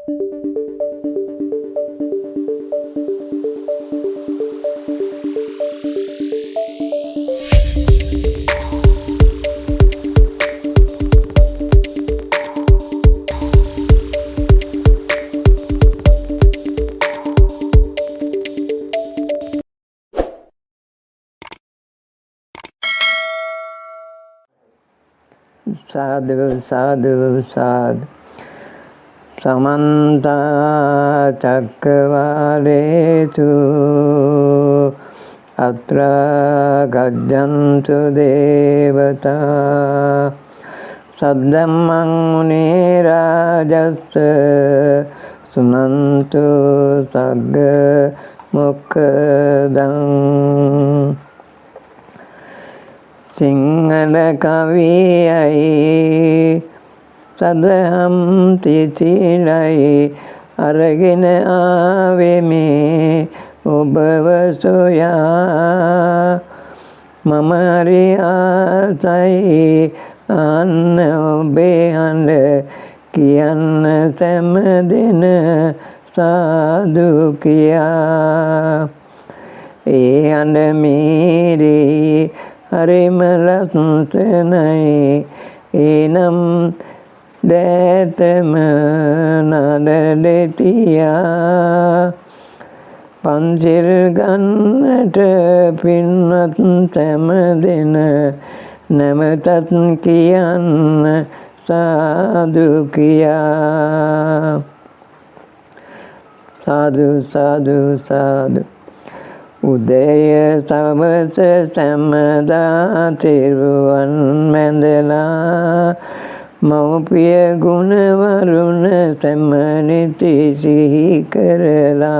Sadhu, sadhu, sadhu. Samanta Chakravalesu Atra Gajjantu Devata Saddhammang Munirajassa Sunantu Sagga Mukkadam. Sinhala kaviyai sadham titilai aragena avemi ubavasoya mamari asai anna obehanda kiyanna samadena sadhu kiya e andamiri harimalassanai enam detama nadadetiya pansil gannata pinnat samadena namatat kiyanna sadhu kiya. Sadhu, sadhu, sadhu. Udaya Savasa Samada Tiruvan Mandala Maupiya Guna Varuna Samaniti Sihikarala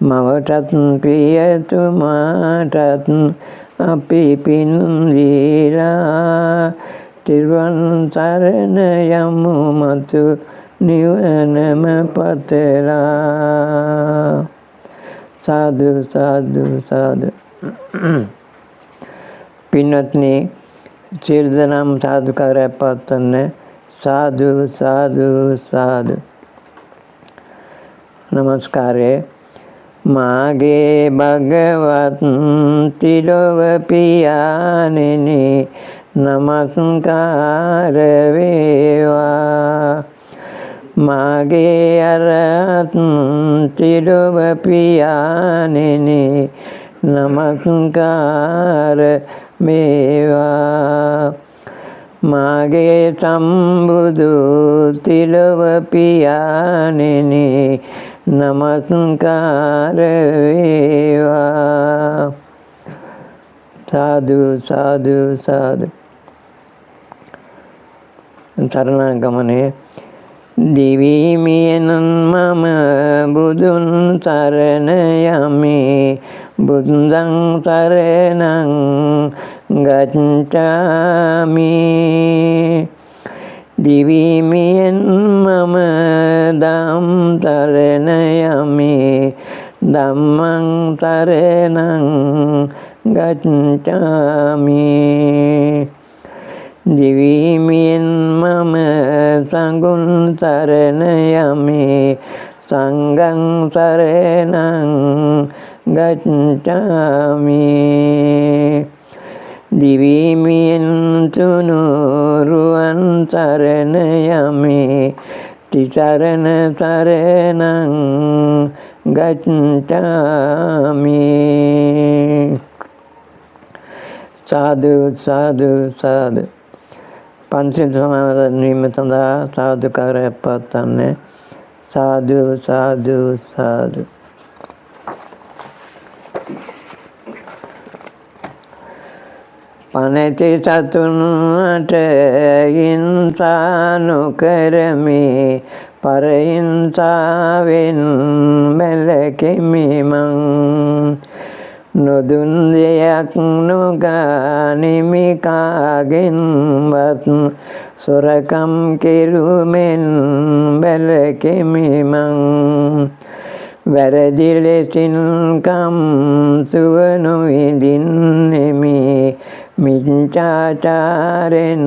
Mavatatn Piyatu Matatn Apipindira Tiruvan Saranayamu Matu Nivanama Patela. Sadhu, sadhu, sadhu. පින්වත්නි සියලු දෙනාම සාදුකාරයක් පවත්වන්න. සාදු සාදු සාදු. නමස්කාරය. මාගේ භගවත් තිලොව පියාණෙනි නමස්කාර වේවා. මාගේ අරහත් තිලොව පියාණෙනි නමස්කාර වේවා. මාගේ සම්බුදු තිලොව පියාණෙනි නමස්කාර වේවා. සාදු සාදු සාදු. සරණාගමනය. දිවිමියනන් මම බුදුන් සරණ යමි බුදුන් සරණං ගච්ඡාමි. දිවිමියන් මම ධම් සරණ යමි ධම්මං සරණං ගච්ඡාමි. දිවිමියන් මම සංඝුන් සරණ යමි සංඝං සරණං ගච්ඡාමි. දිවිමියන් තුනුරුවන් සරණ යමි තිසරණ සරණං ගච්ඡාමි. සාදු සාදු සාදු. පන්සිල් සමාදන් වීම සඳහා සාදුකාරයක් පවත්වන්න. සාදු සාදු සාදු. පනති සතුන්ට හිංසා නොකරමි පරහිංසාවෙන් වැළකෙමි මං. නොදුන් දෙයක් නොගනිමි කාගෙන්වත් සොරකම් කෙරුමෙන් වැළකෙමි මං. වැරදි ලෙසින් කම් සුව නොවිඳින්නෙමි මිච්ඡාචාරෙන්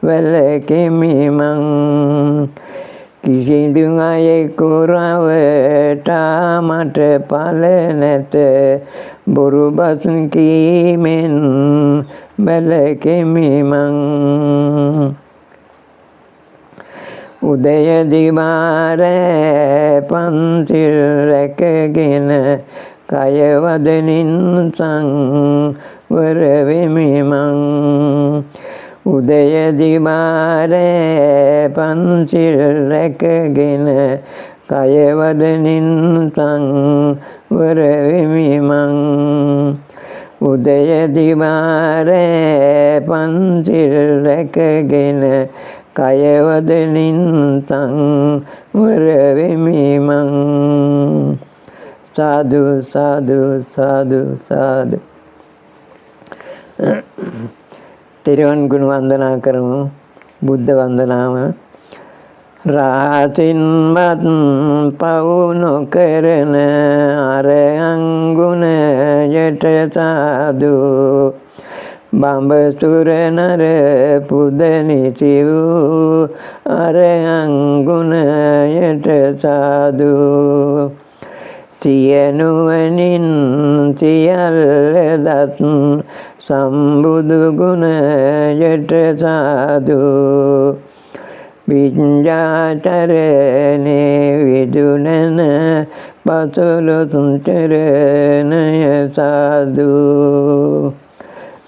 වැළකෙමි මං. කිසිදු අයෙකු රවටා මට පල නැත බොරු බස් කීමෙන් බැලකෙමි මං උදය දිවා රෑ පන්සිල් රැකගෙන කය වදනින් සංවර වෙමි මං උදය දිවා රෑ පන්සිල් රැකගෙන කය වදනින් සංවර වෙමි මං උදය දිවා රෑ පන්සිල් රැකගෙන කය වදනින් සංවර වෙමි මං සාදු සාදු සාදු සාදු. තෙරුවන් ගුණ වන්දනා කරමු. බුද්ධ වන්දනාව. රාතින්වත් පව් නොකරන අරහං ගුණයට සාදු බඹසුර නර පුදනිසි වූ අරහං ගුණයට සාදු සියනුවනින් සියල්ල දත් සම්බුදු ගුණයට සාදු විඤ්ඤාචරණේ විදුනන පසළොස් චරණය සාදු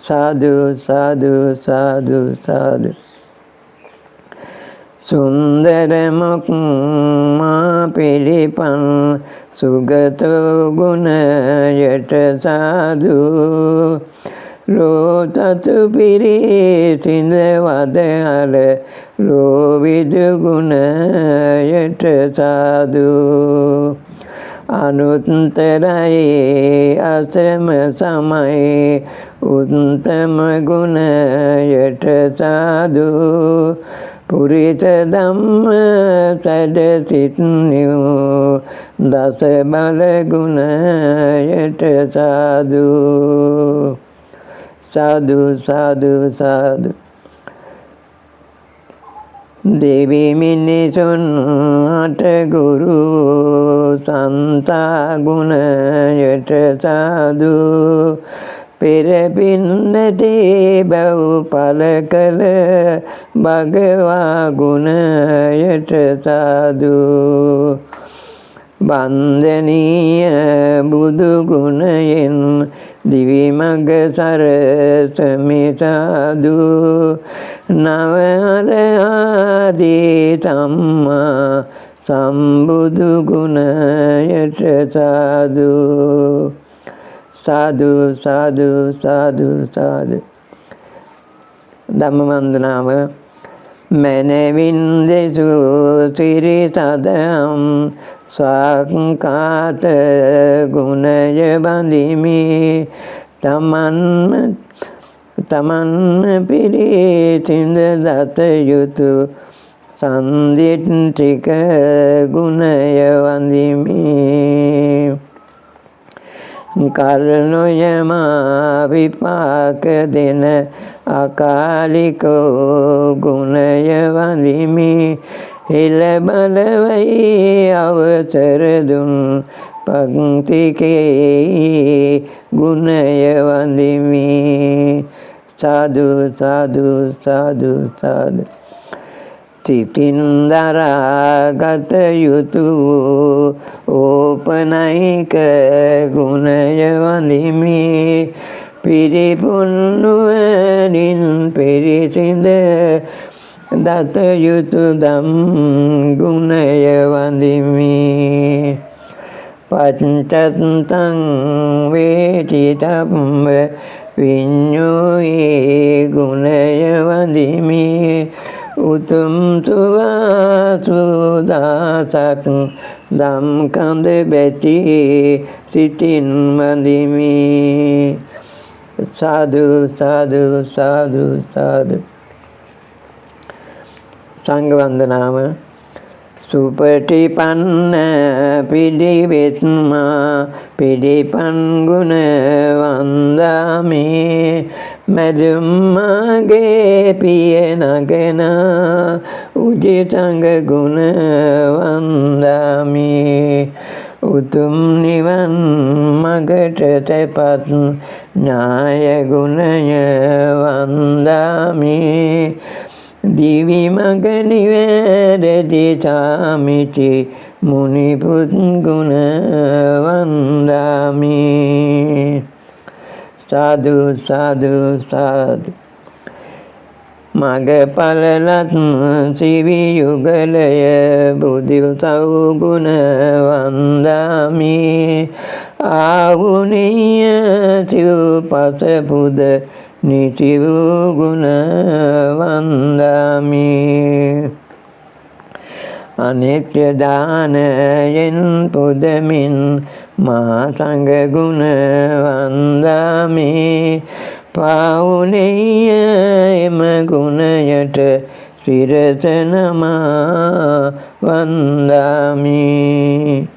සාදු සාදු සාදු සාදු. සුන්දර මුක් මා පිළිපන් සුගතෝ ගුණයට සාදු ලෝතතු පිරිසිඳ වදහල ලෝවිදු ගුණයට සාදු අනුත්තරයි අසම සමයි උත්තම ගුණයට සාදු පුරිත ධම්ම සැඩ සිත්නියෝ දස බල ගුණයට සාදු සාදු සාදු සාදු. දෙවි මිනිසුන් අට ගුරු සන්තා ගුණයට සාදු පෙරපින් නැති බව පල කළ භගවා ගුණයට සාදු වන්දනීය බුදු ගුණයෙන් දිවි මඟ සරසමි සාදු නව ආදී සම්මා සම්බුදු ගුණයට සාදු සාදු සාදු සාදු සාදු. ධම්ම වන්දනාව. මනවින් දෙසූ සිරි සදම් ස්වාක්ඛාත ගුණය බඳිමි තමන් පිරිසිඳ දත යුතු සන්දිට්ඨික ගුණය වඳිමි කරණයමා විපාක දෙන අකාලිකෝ ගුණය වඳිමි හිල බලවයි අවසර දුන් පංතිකේ ගුණය වඳිමි සාදු සාදු සාදු සාදු. සිතින් දරාගත යුතු ඕපනයික ගුණය වඳිමි පිරිපුන් නුවණින් පිරිසිඳ දත යුතු දම් ගුණය වඳිමි පච්චත්තං වේතිතම්ම විඤ්ඤෝයේ ගුණය වඳිමි උතුම් සුවාසුදාසක් දම් කඳ බැටි සිතින් වඳිමි සාදු සාදු සාදු සාදු. සංඝ වන්දනාව. සුපටිපන්න පිළිවෙත්මා පිළිපන් ගුණ වන්දාමි මැදුම්මාගේ පිය නගනා උජිතඟ ගුණ වන්දාමි උතුම් නිවන් මගට තැපත් ඥාය ගුණය වන්දාමි දිවි මග නිවැරදි සාමිති මුනිපුත් ගුණ වන්දාමි සාදු සාදු සාදු මගපලලත් සිවි යුගලය බුදුසව් ගුණ වන්දාමි ආවුනිය සිව්පස පුද නිති වූ ගුණ වන්දාමි අනිත්‍ය දානයෙන් පුදමින් මා සංඝ ගුණ වන්දාමි පාවුනේය එම ගුණයට සිරස නමා වන්දාමි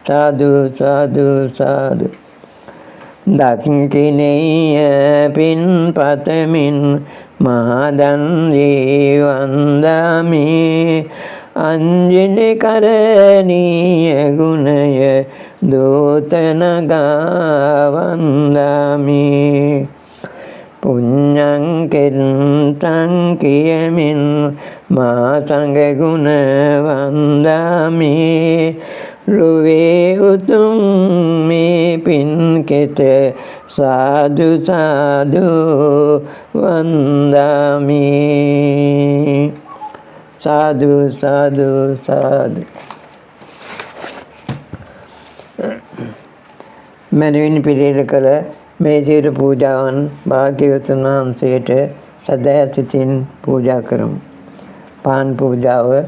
සාදු සාදු සාදු දක්ඛිනේය පින් පතමින් මහදන් දී වන්දාමි අංජනේ කරණීය ගුණය දෝත නගා වන්දාමි පුඤ්ඤං කෙත්තං කියමින් මා සංඝ ගුණ වන්දාමි ලොවේ උතුම් මේ පින් කෙත සාදු සාදු වන්දාමි සාදු සාදු සාදු මැනවින් පිළියෙල කළ මේ සියලු පූජාවන් භාග්‍යවතුන් වහන්සේට සදා සිතින් පූජා කරමු. පාන් පූජාව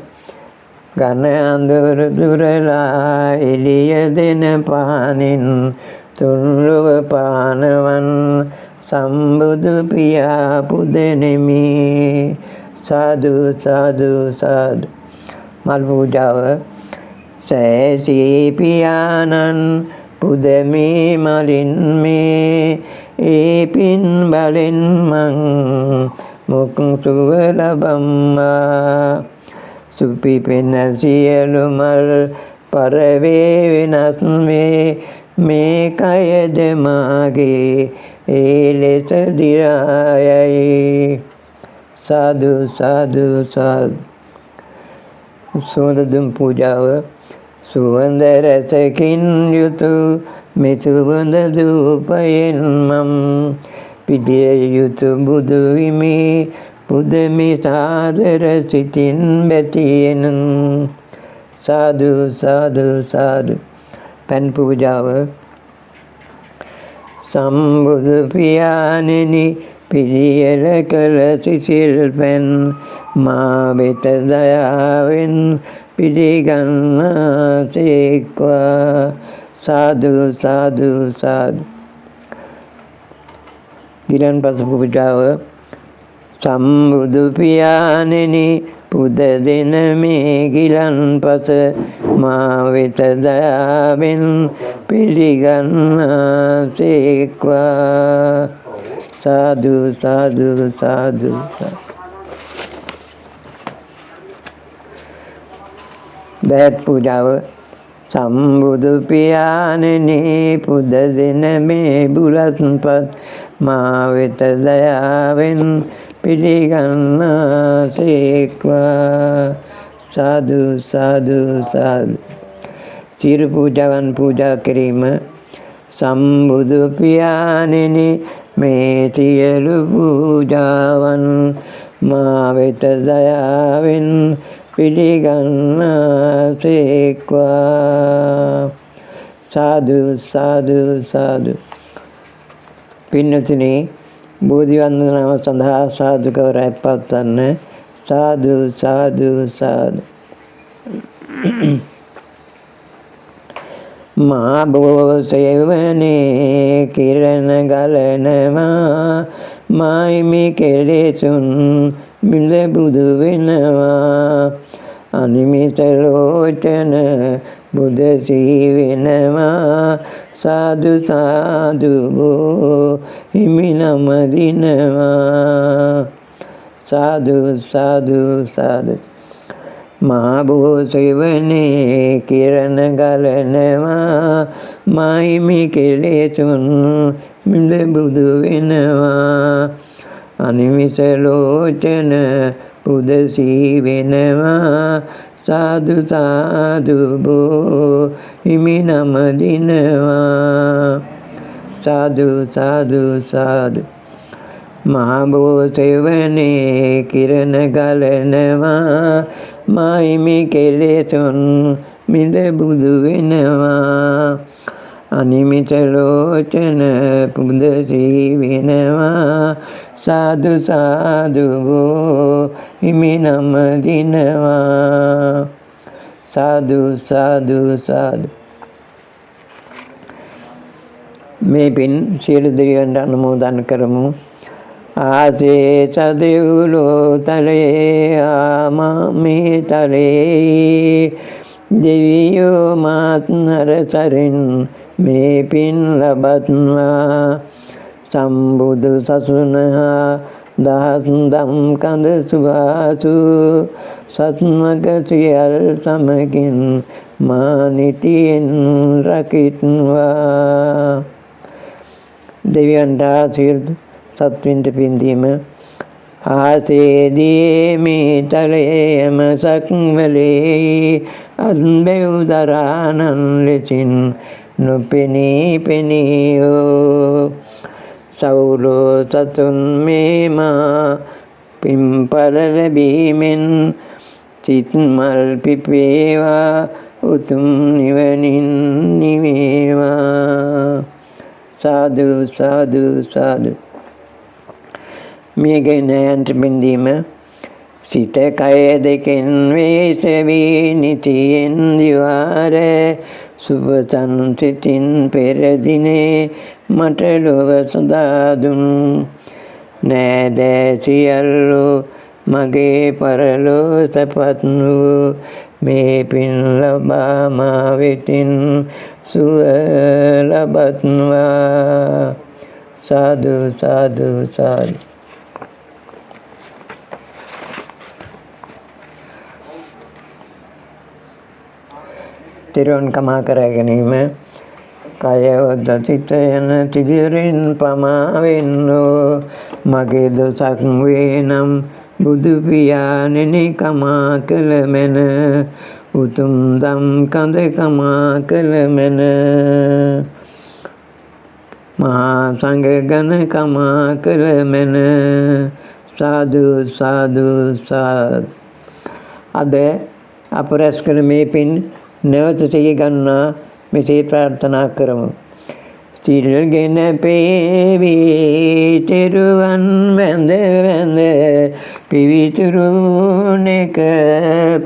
ගන අඳුර දුරලා එළිය දෙන පානින් තුන්ලොව පානවන් සම්බුදු පියා පුදෙනෙමි සාදු සාදු සාදු මල් පූජාව සෑසී පියාණන් පුදමි මලින් මේ ඒ පින් බලෙන් මං මුක්සුව ලබම්මා සුපිපෙන සියලු මල් පරවේ වෙනස් වේ මේ කයද මාගේ ඒ ලෙස දිරායයි සාදු සාදු සාදු සුවඳ දුම් පූජාව සුවඳ රසකින් යුතු මේ සුවඳ ධූපයෙන් මම් පිදිය යුතු බුදු විමි පුදමි සාදර සිතින් බැතියෙන් සාදු සාදු සාදු පන් පූජාව සම්බුදු පියාණෙනි පිළියෙල කළ සිසිල් පෙන් මා වෙත දයාවෙන් පිළිගන්නාසේක්වා සාදු සාදු සාදු ගිලන්පස පූජාව සම්බුදු පියාණෙනි පුද දෙන මේ ගිලන්පස මා වෙත දයාවෙන් පිළිගන්නාසේක්වා සාදු සාදු සාදු දයත් පූජාව සම්බුදු පියාණෙනි පුද දෙන මේ බුලත්පත් මා වෙත දයාවෙන් පිළිගන්නාසේක්වා සාදු සාදු සාදු සියලු පූජාවන් පූජා කිරීම සම්බුදු පියාණෙනි මේ සියලු පූජාවන් මා වෙත දයාවෙන් පිළිගන්නාසේක්වා සාදු සාදු සාදු පින්නතුනි බෝධි වන්දනාව සඳහා සාදුකවරයි පවත්වන්න සාදු සාදු සාදු මා බෝසෙවනේ කිරණ ගලනවා මායිමි කෙලෙසුන් මිල බුදු වෙනවා අනිමිත ලෝචන බුද සී වෙනවා සාදු සාදු බෝ හිමි නම දිනවා සාදු සාදු සාදු මහා බෝසෙවනේ කිරණ ගලනවා මායිමි කෙලෙසුන් මිල බුදු වෙනවා අනිමිත ලෝචන පුදසී වෙනවා සාදු සාදු බෝ හිමි නම දිනවා සාදු සාදු සාදු මහා බෝසෙවනේ කිරණ ගලනවා මායිමි කෙලෙසුන් මිද බුදු වෙනවා අනිමිත ලෝචන පුදසී වෙනවා සාදු සාදු බෝ හිමි නම දිනවා සාදු සාදු සාදු මේ පින් සියලු දෙවියන්ට අනුමෝදන් කරමු ආසේ සදෙව්ලෝ තලේ ආමේ තලේ දෙවියෝ මාත්නර සරින් මේ පින් ලබත්වා සම්බුදු සසුනහා දහස් දම් කඳ සුවාසු සත්මක සියල් සමකින් මානිතියෙන් රකිත්වා දෙවියන්ට ආශිර්වාද සත්වින්ට පින්දීම ආසේදී මේ තලයේම සක්වලේ අන්බෙව් දරානන් ලෙසින් නොපෙනී පෙනීයෝ සවුලෝ සතුන් මේමා පිම්පල ලැබීමෙන් සිත්මල් පිපේවා උතුම් නිවනින් නිවේවා සාදු සාදු සාදු මියගේ නයන්ට බින්දීම සිත කය දෙකෙන් වේස වී නිතියෙන් දිවාර සුබ සංසිතින් පෙරදිනේ මට ලොව සදාදුන් නෑදෑ සියල්ලෝ මගේ පරලෝ සැපත් වූ මේ පින් ලබා මා වෙතින් සුව ලබත්වා සාදු සාදු සාදු තිරුවන් කමා කර ගැනීම කය වද සිත යන තිදිරින් පමාවෙන්නෝ මගේ දොසක් වේ නම් බුදු පියාණෙනි කමා කළ මැන උතුම් දම් කඳ කමා කළ මැන මහා සංඝ ගණ කමා කළ මැන සාදු සාදු සාදු අද අප රැස් කළ මේ පින් නැවත සිහි ගන්නා මෙසේ ප්‍රාර්ථනා කරමු. සිල්ගෙන පේවි තෙරුවන් වැඳ වැඳ පිවිතුරුනෙක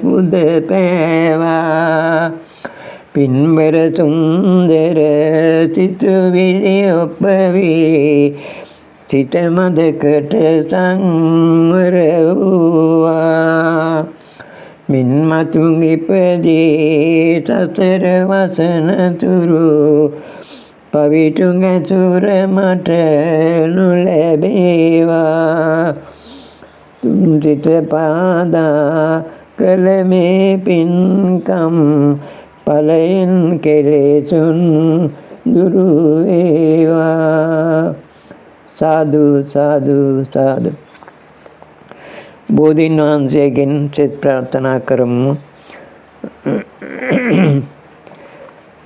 පුද පෑවා පින්බර සුන්දර සිතුවිලි ඔප්පවී සිත මදකට සංවර වූවා මින් මතුන් ඉපදී සසර වසන තුරු පවිතුන් ඇසුර මට නොලැබේවා තුන් සිත පාදා කළ මේ පින්කම් ඵලයෙන් කෙලෙසුන් දුරු වේවා සාදු සාදු සාදු බෝධීන් වහන්සේගෙන් සෙත් ප්‍රාර්ථනා කරමු.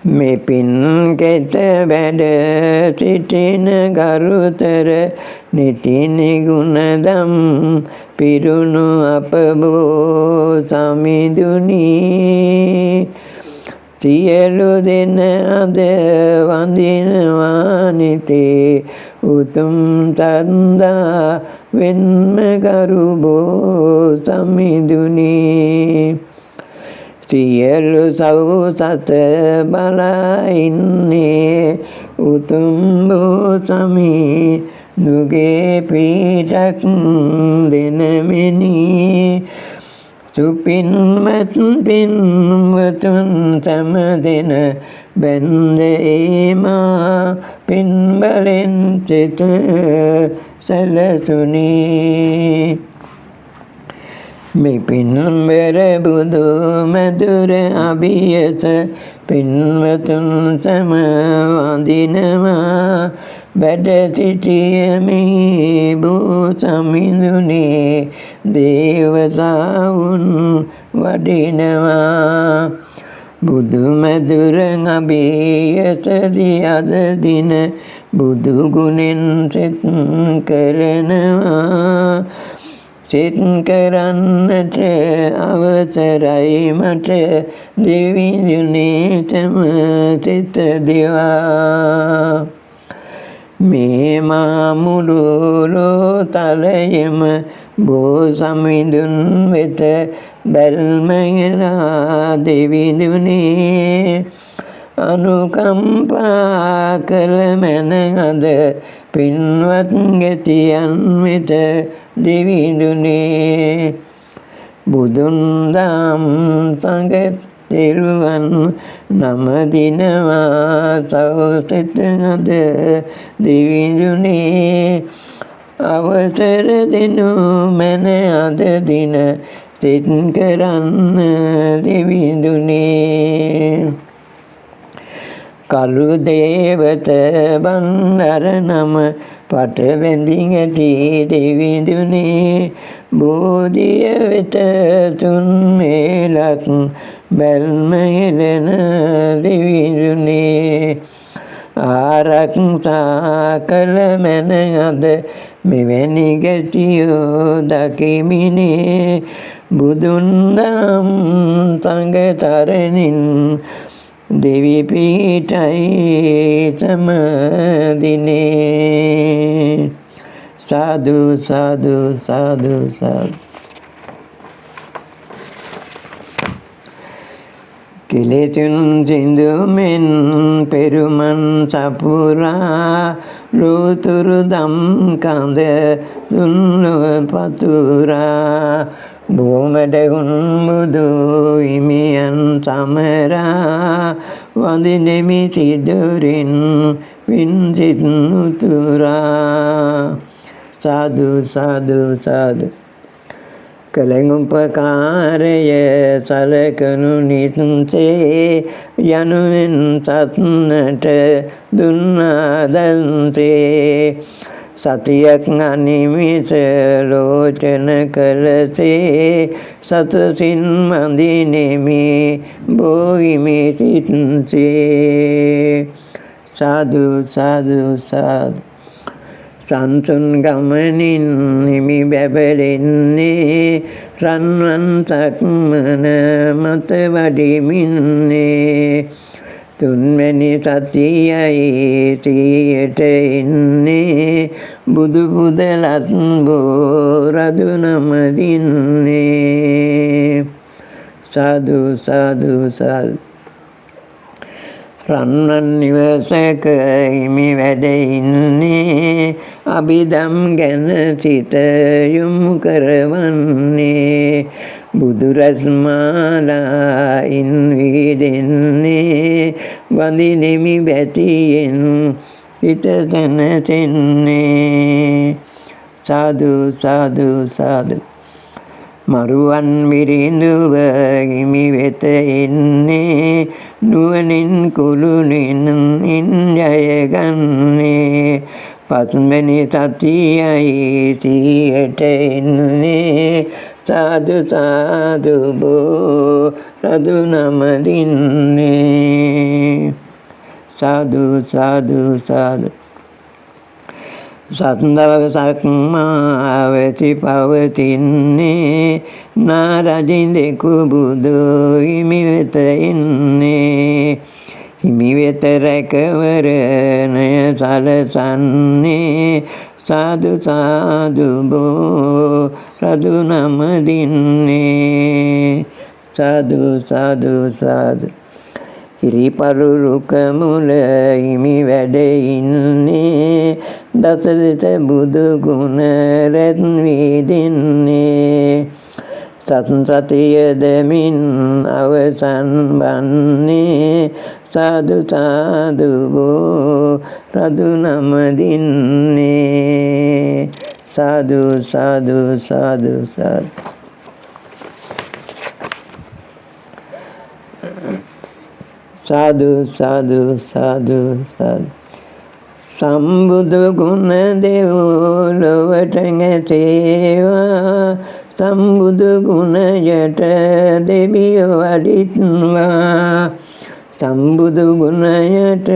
මේ පින් කෙත වැඩ සිටින ගරුතර නිති නිගුණදම් පිරුණු අප බෝ සමිඳුනි සියලු දෙන අද වඳිනවා නිතේ උතුම් තන්දා වෙන්ම ගරු බෝ සමිඳුනි සියලු සවුසත බලා ඉන්නේ උතුම් බෝ සමි දුගේ පීඩක් දෙනමෙනි සුපින්වත් පින්වතුන් සැම දෙන බැන්දේමා පින්බලෙන් සිත සැලසුනි. මෙපින්බර බුදු මැදුර අභියස පින්වතුන් සැම වඳිනවා. වැඩ සිටිය මේ භූ සමිඳුනේ දේවතාවුන් වඩිනවා. බුදු මැදුර අභියසදී අද දින බුදු ගුණෙන් සෙත් කරනවා. සෙත් කරන්නට අවසරයි මට දෙවිඳුනේ තම සිත දිවා. මේ මා මුළු ලෝතලයම බෝ සමිඳුන් වෙත බැල්මයලා දෙවිඳුනේ අනුකම්පා කළ මැන අද පින්වත් ගැතියන් වෙත දෙවිඳුනේ. බුදුන් දම් සංඝ තෙරුවන් නම දිනවා සෞසිත අද දෙවිඳුනේ. අවසර දෙනු මැන අද දින සිත් කරන්න දෙවිඳුනේ. කළු දේවත බන්දර නම පට වැඳි ඇති දෙවිඳුනේ. බෝධිය වෙත තුන් මේලක් බැල්ම හෙළන දෙවිඳුනේ. ආරක්ෂා කළ මැන අද මෙවැනි ගැතියෝ දකිමිනේ. බුදුන් දම් සංඝ තරණින් දෙවි පීඨයි සමදිනේ. සාදු සාදු සාදු සාදු. කෙලෙසුන් සිඳුමෙන් පෙරුමන් සපුරා ලෝතුරු දම් කඳ දුන්නව පතුරා. බොමඩහුන් බුදු හිමියන් සමරා වඳිනෙමි සිදුරින් වින්සිත් උතුරා. සාදු සාදු සාදු. කලෙන් උපකාරය සලකනු නිත්සේ යනුවෙන් සත්නට දුන්නාදන්සේ. සතියක් අනිමිස ලෝචන කළසේ සතසින් මඳිනෙමි බෝහිමි සිත්සේ. සාදු සාදු සාදු. සංසුන් ගමනින් හිමි බැබලෙන්නේ රන්වන් සක්මන මත වඩිමින්නේ. තුන්වැනි සතියයි සියයට එන්නේ බුදු පුදලත් බෝ රදු නම දින්නේ. සාදු සාදු සාදු. රන්වන් නිවසක හිමි වැඩ ඉන්නේ අභිදම් ගැන සිත යොමු කරවන්නේ. බුදුරස් මාලායින් විදෙන්නේ වඳිනෙමි බැතියෙන් සිත තැනසෙන්නේ. සාදු සාදු සාදු. මරුවන් මිරිඳුව හිමි වෙත එන්නේ නුවණින් කුළුණින් ජයගන්නේ. පස්වැනි සතියයි සියයට එන්නේ සාදු සාදු බෝ රදු නම දින්නේ. සාදු සාදු සාදු. සත්දවසක් මාවැසි පවතින්නේ නාරජින්දෙකු බුදු හිමි වෙත එන්නේ. හිමි වෙත රැකවරණය සලසන්නේ සාදු සාදු බෝ රදු නම දින්නේ. සාදු සාදු සාදු. හිරිපරු රුක මුල හිමි වැඩ ඉන්නේ දසදෙස බුදු ගුණ රැත් විදින්නේ. සතිය දෙමින් අවසන් වන්නේ සාදු සාදු බෝ රදු නම දින්නේ සාදු සාදු සාදු සාදු සාදු සාදු සාදු සාදු සම්බුදු ගුණ දෙව්ලොවට නැසේවා සම්බුදු ගුණයට දෙවියෝ වඩිත්වා සම්බුදු ගුණයට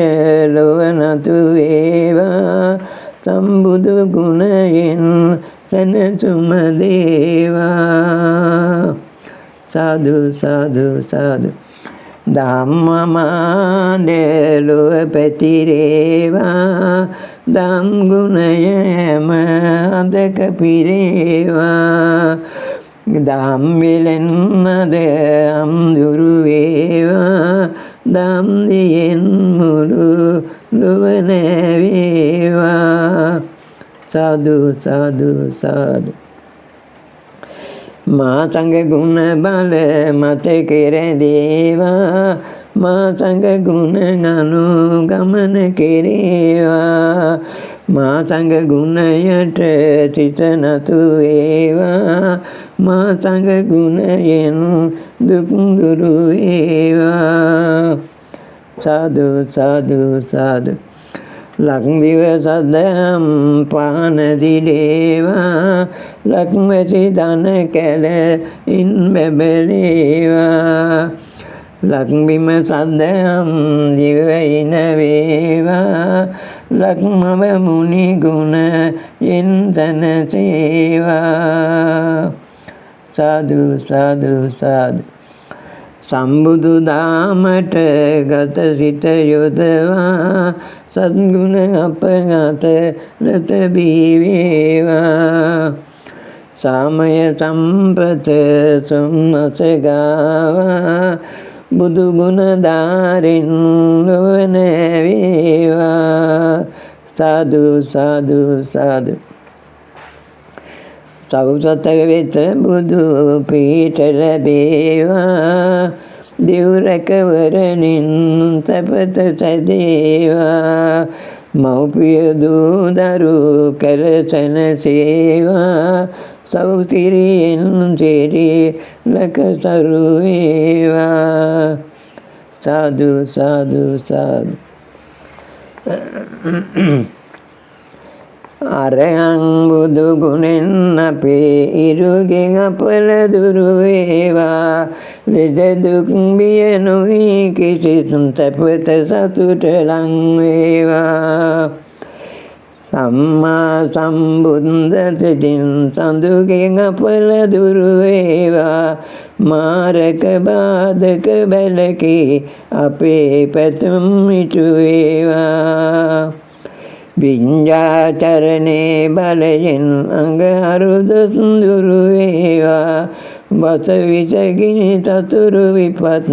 ලොව නතු වේවා සම්බුදු ගුණයෙන් සැනසුම දේවා සාදු සාදු සාදු ධම්මමාදලුව පැතිරේවා ධම් ගුණයම අදක පිරේවා ධම් විලෙන්නද අම්දුරු වේවා ධම් දියෙන් මුළු ලොව නැවේවා සාදු සාදු සාදු මා සංඝ ගුණ බල මත කෙරදේවා මා සංඝ ගුණ අනුගමන කෙරේවා මා සංඝ ගුණයට සිත නතු වේවා මා සංඝ ගුණයෙන් දුක් දුරු වේවා සාදු සාදු සාදු ලක්දිව සදම් පාන දිලේවා ලක්මැසි දන කැල ඉන් බැබලේවා ලක්බිම සදම් දිවයින වේවා ලක්මව මුනි ගුණ යෙන් සැනසේවා සාදු සාදු සාදු සම්බුදු දාමට ගත සිත යොදවා සද්ගුණ අපගත රත බීවේවා සාමය සම්පත සුන්නස ගාවා බුදු ගුණ දාරින් නොවන වේවා සාදු සාදු සාදු සෞසත වෙත බුදු පීඨ ලැබේවා දිව්රකවරණින් සපත සැදේවා මෞපිය දූ දරු කර සැනසේවා සෞසිරියෙන් සිරි ලක සරු වේවා සාදු සාදු සාදු අරහං බුදු ගුණෙන් අපේ ඉරුගෙන් අපල දුරු වේවා ලෙඩ දුක් බිය නොවී කිසිසුන් සැපත සතුට ලං වේවා සම්මා සම්බුද්දතින් සඳුගෙන් අපල දුරු වේවා මාරක බාධක බැලකී අපේ පැතුම් ඉටු වේවා විඤ්ඤාචරණේ බලයෙන් අංග අරුදොස් දුරු වේවා වස විසගිනි සතුරු විපත්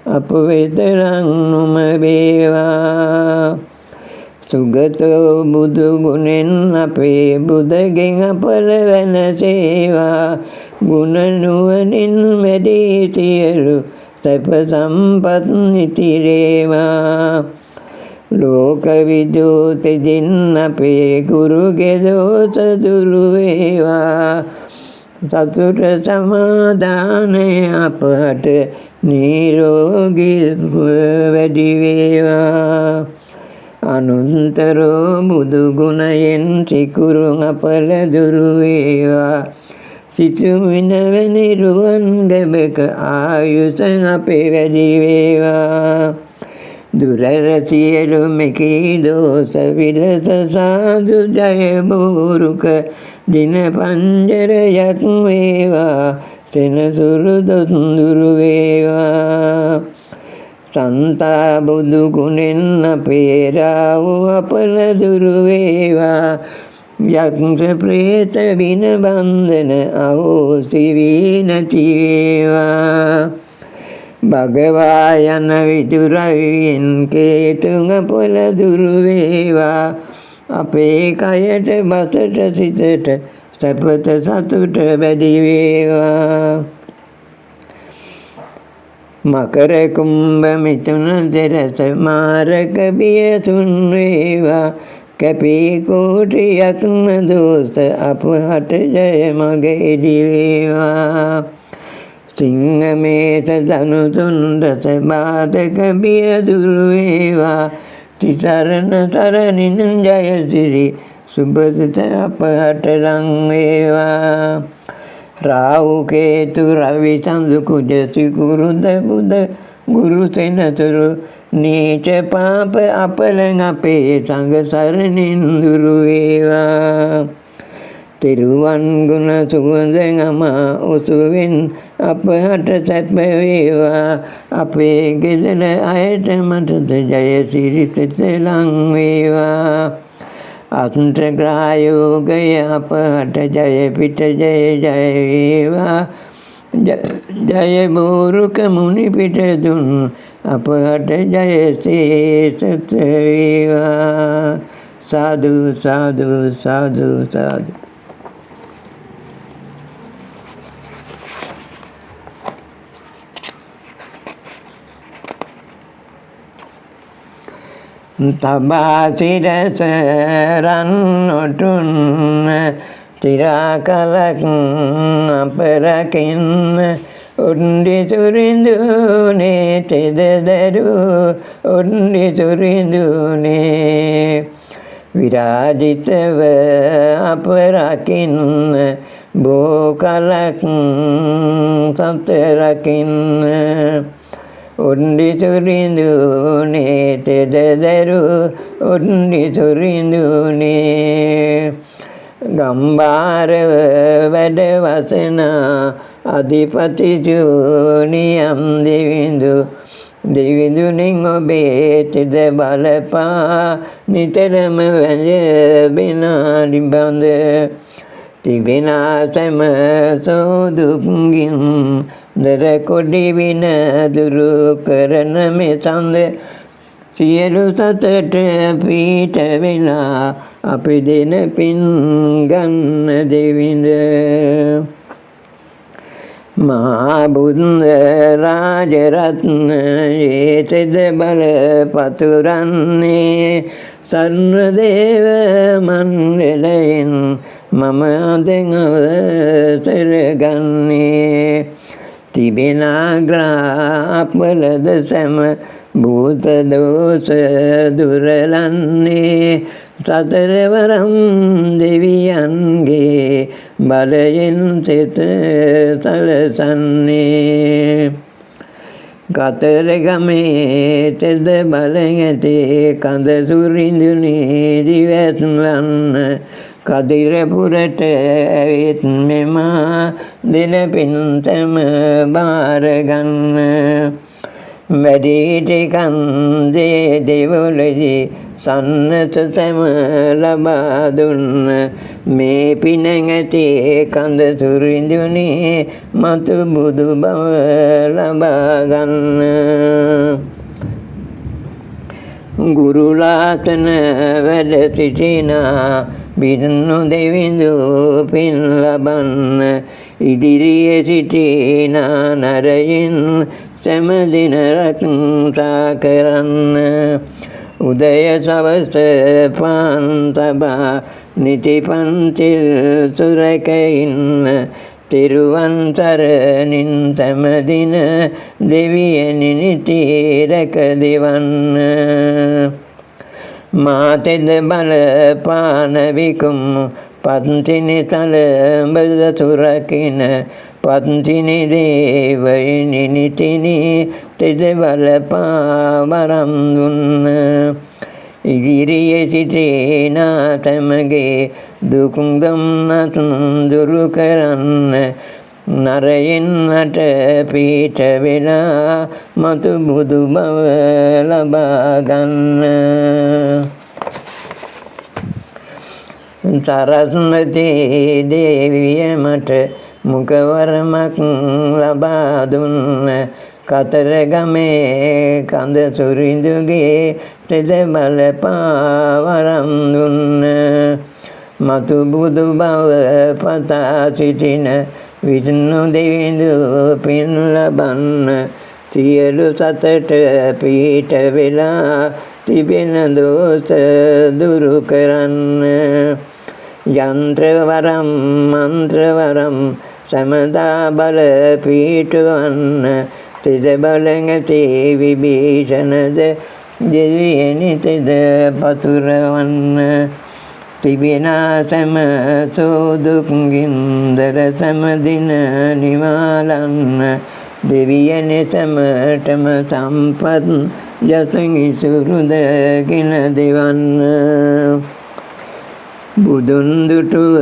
අප වෙත ලං නොම වේවා සුගතෝ බුදු ගුණෙන් අපේ බුදගෙන් අපල වෙනසේවා ගුණ නුවණින් වැඩි සියලු සැප සම්පත් නිතිරේවා ලෝක විදූතෙදින් අපේ ගුරු ගෙදෝස දුරු වේවා සතුට සමාදානය අපට නිරෝගී වැඩි වේවා අනුන්තරෝ බුදු ගුණයෙන් සිකුරුන් අපල දුරු වේවා සිතුමින වැනි රුවන් ගැබක ආයුෂ අපේ වැඩි වේවා දුරර සියලු මෙකී දෝස විලස සාදු ජය බෝරුක දින පංජරයක් වේවා සෙනසුරු දොස් දුරු වේවා සන්තා බුදු ගුණෙන් අපේ රාවු අපල දුරු වේවා යක්ෂ ප්‍රේත වින බන්ධන අහෝසි වී නැති වේවා භගවා යන විදුරවියෙන් කේතුන් අපල දුරු වේවා අපේ කයට බසට සිතට සැපත සතුට වැඩි වේවා මකර කුම්භ මිථුන සෙරස මාරක බියතුන් වේවා කැපී කෝටියක් දෝෂ අපහට ජය මගේ දිවේවා සිංහ මේස ධනු තුන්දස බාධක බිය දුරු වේවා තිසරණ සරණින් ජයසිරි සුභසිත අපහට ලං වේවා රාහු කේතු රවි චන්ද්‍ර කුජ සිකුරුද බුද ගුරු සෙනසුරු නීච පාප අපලං අපේ සංඝ සරණින් දුරු වේවා තිරුවන් ගුණ සුවඳ අමා උසුවෙන් අපහට සැප වේවා අපේ ගෙදර අයට මටද ජය සිරිත ලං වේවා අන්තග්‍රහයෝගය අපහට ජය පිට ජය ජය වේවා ජය බෝරුක මුනි පිට දුන් අපහට ජය සේසත වේවා සාදු සාදු සාදු සාදු තබා සිරස රන් ඔටුන් තිරාකලක් අපරකින් උන්ඩි සුරිඳුනේ තෙදදරු උන්ඩි සුරිඳුනේ විරාජිතව අපරකින් බෝකලක් සතරකින් උන්ඩි සුරිඳුනේ තෙදදරු උන්ඩි සුරිඳුනේ ගම්බාරව වැඩ වසනා අධිපති ජෝනියම් දෙවිඳුනින් ඔබේ තෙද බලපා නිතරම වැඳ බිනාඩි බඳ තිබෙනා සැම සෝදුක්ගින් දර කොඩි වින දුරු කරන මෙසඳ සියලු සතට පීඨ වෙලා අපි දෙන පින් ගන්න දෙවිඳ මහා බුද්ධ රාජරත්නයේ තෙද බල පතුරන්නේ සර්වදේව මණ්ඩලයෙන් මම අදෙන් අවසර ගන්නේ තිබෙනාග්‍රාපලද සැම භූත දෝෂ දුරලන්නේ සතරවරම් දෙවියන්ගේ බලයෙන් සිත සලසන්නේ කතරගමේ තෙද බලෙන් ඇති කඳ සුරිඳුනේ දිවැස්වන්න කදිරපුරට ඇවිත් මෙමා දෙන පින්තම බාරගන්න වැඩිහිටි කන්දේ දෙවොලදී සන්නත සැම ලබා දුන්න මේ පින ඇති කඳ සුරිඳුනේ මතු බුදු බව ලබා ගන්න ගුරුලාසන වැඩ සිටිනා බින්නු දෙවිඳු පින් ලබන්න ඉදිරියේ සිටිනා නරයින් සෑම දින රක්ෂා කරන්න උදය සවස පාන් තබා නිති පන්තිල් සුරැකඉන්න තිරුවන් සරණින් සෑම දින දෙවියනි නිති රැක දෙවන්න මාතෙද බල පාන විකුම් පත්තිනි තලඹද සුරකින පත්තිනි දේවයිනි නිතිනි තෙද බල පාවරම් දුන්න ඉදිරියේ සිටිනා තැමගේ දුකුදම් නතුන් දුරු කරන්න නරයින්නට පීඨ වෙලා මතු බුදු බව ලබා ගන්න සරස්වති දේවිය මට මුඛවරමක් ලබා දුන්න කතරගමේ කඳ සුරිඳුගේ තෙද බල පාවරම් දුන්න මතු බුදු බව පතා සිටින විෂ්ණු දෙවිඳු පින් ලබන්න සියලු සතට පිහිට වෙලා තිබෙන දෝෂ දුරු කරන්න. යන්ත්‍රවරම් මන්ත්‍රවරම් සමදා බල පිහිටවන්න. තිද බලෙන් ඇති විභීෂණද දෙවියනි තිද පතුරවන්න. තිබෙනා සැම සෝදුක් ගින්දර සැමදින නිවාලන්න. දෙවියනි සැමටම සම්පත් යසඟ ඉසුරුද ගෙන දෙවන්න. බුදුන් දුටුව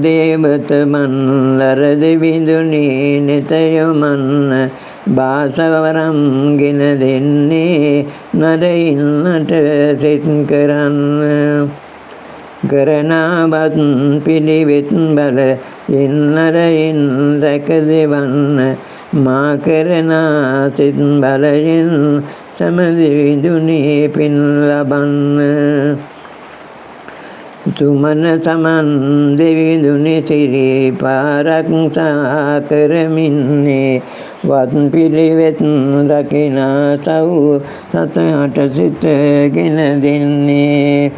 දේවතමන් ලර දෙවිඳුනි නෙතයොමන්න. බාසවරම් ගෙන දෙන්නේ නරයින්නට සිත් කරන්න. කරනාවත් පිළිවෙත් බල එන්නරයින් රැක දෙවන්න. මා කරනා සිත් බලයෙන් සමදිවිඳුනි පින් ලබන්න. සුමන සමන් දෙවිඳුනි සිරි පාරක්ෂා කරමින්නේ. වත් පිළිවෙත් රකිනා සව් සතහට සිත ගෙන දෙන්නේ.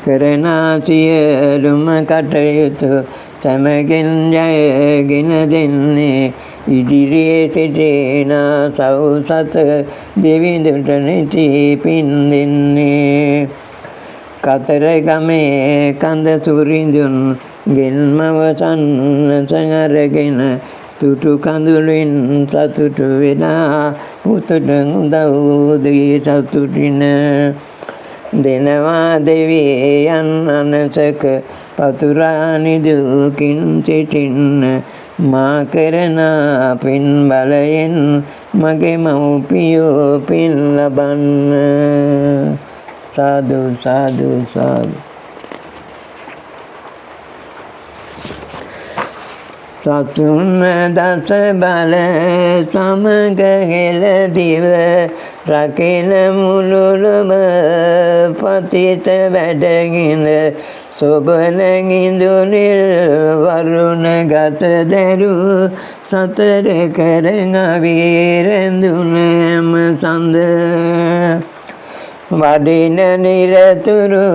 කරනා සියලුම කටයුතු සැමගෙන් ජයගෙන දෙන්නේ. ඉදිරියේ සිටිනා සව් සත දෙවිඳුට නිති පින් දෙන්නේ. කතරගමේ කඳ සුරිඳුන් ගෙන්මවසන්න සඟරගෙන. තුටු කඳුලින් සතුටු වෙලා පුතට උදව් දී සතුටින. දෙනවා දෙවියන් අනසක පතුරා නිදුකින් සිටින්න. මා කරනා පින් බලයෙන් මගේ මව්පියෝ පින් ලබන්න. සාදු සාදු සාදු. සතුන් දස බල සමග හෙළදිව රකින මුළුලොව පතිත වැඩගෙන. සොබලගිඳුනිල් වරුණ ගත දැරු සතර කරන වීරඳුන ඇම සඳ. වඩින නිරතුරු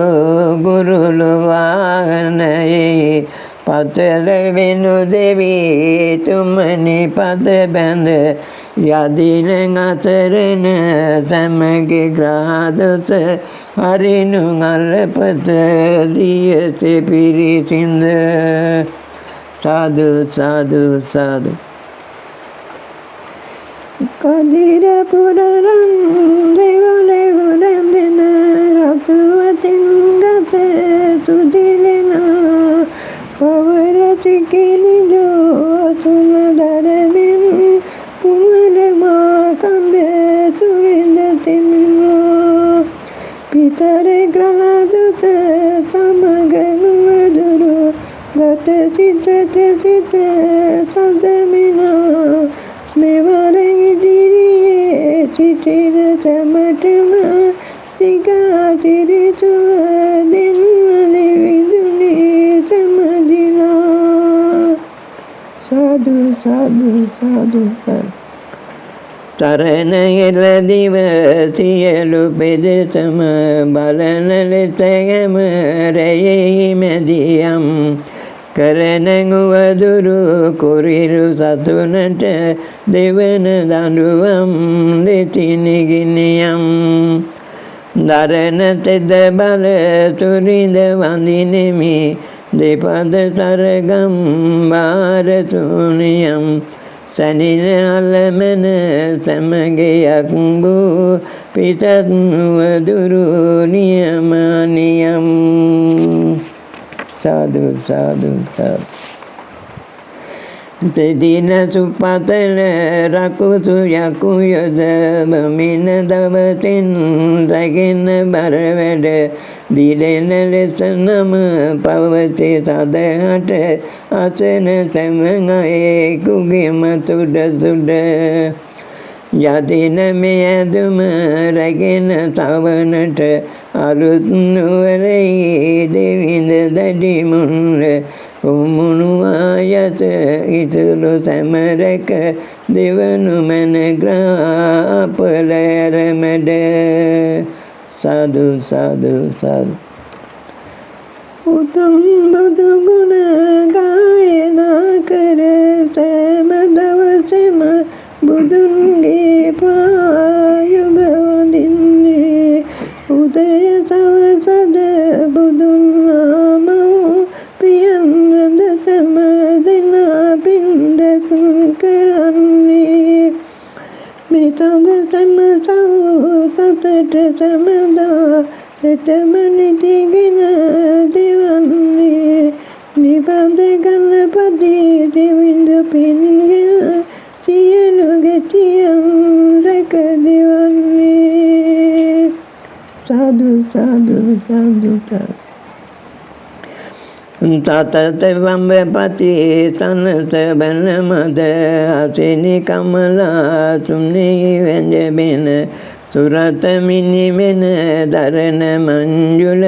ගුරුළු වාහනයේ පතල වෙනු දෙවී තුමනි පද බැඳ. යදින අතරන සැමගේ ග්‍රහදොස හරිනු අල්පත දියසෙ පිරිසිඳ. සාදු සාදු සාදු. කදිර පුරරන් දෙවලෙවරැඳෙන රතුවතින් ගත සුදිලෙන. පවරතිකිලිලෝ සුනදරමින් කුමරමා කඳ තුරිඳ තෙමිනෝ. පිතර ග්‍රහදත සමගනුවදුරු ගත සිතට සිත සදමිනා. මෙවර ඉදිරියේ සිටින සැමටම සිගාතිරිතුව දෙන්න දෙවිඳුනි සැමදිනා. සාදු සාදු සාදු සාදු. තරණ එළදිව සියලු පෙදෙසම බලන ලෙස යම රැයෙහි මැදියම්. කරන උවදුරු කුරිරු සතුනට දෙවන දඬුවම් දෙතිනිගිනියම්. දරණ තෙද බල සුරිඳ වඳිනෙමි දෙපද සරගම් බාර තුනියම්. සැනින අලමන සැමගයක් වූ පිටත් වදුරු නියමනියම්. සාදු සාදු සාදු. තෙදින සුපතල රකුසු යකුයද බමින දවතින් රැගෙන බරවැඩ. දිලෙන ලෙස නම පවති සදහට අසන සැමඟයෙකුගෙම තුඩ තුඩ. යදින මෙයදුම රැගෙන සවනට අලුත් නුවරෙහි දෙවිඳ දැඩිමුන්ර. උමුණුවා යත ඉතුරු සැමරැක දෙවනු මැන ග්‍රාපල ඇරමැඩ සාදු සාදු සාදු. උතුම් බුදු ගුණ ගායනා කර සෑම දවසෙම බුදුන්ගේ පායුග වඳින්නේ. උදය සවසද බුදුන් නාම පියන්ද සෑම දෙනා පින්දසුන් කරන්නේ. මෙතද සෑම සතට සැමදා සෙතම නිතිගෙන දෙවන්නේ. නිබඳ ගණපති දෙවිඳ පින්ගෙන සියලු ගෙතියන් රැක දෙවන්නේ. සාදු සාදු සාදු සාදු. තතත වම්බපති තනත බැනමද අසිනි කමලා සුම්නී වැඳබෙන සුරත මිනිමෙන දරණ මංජුල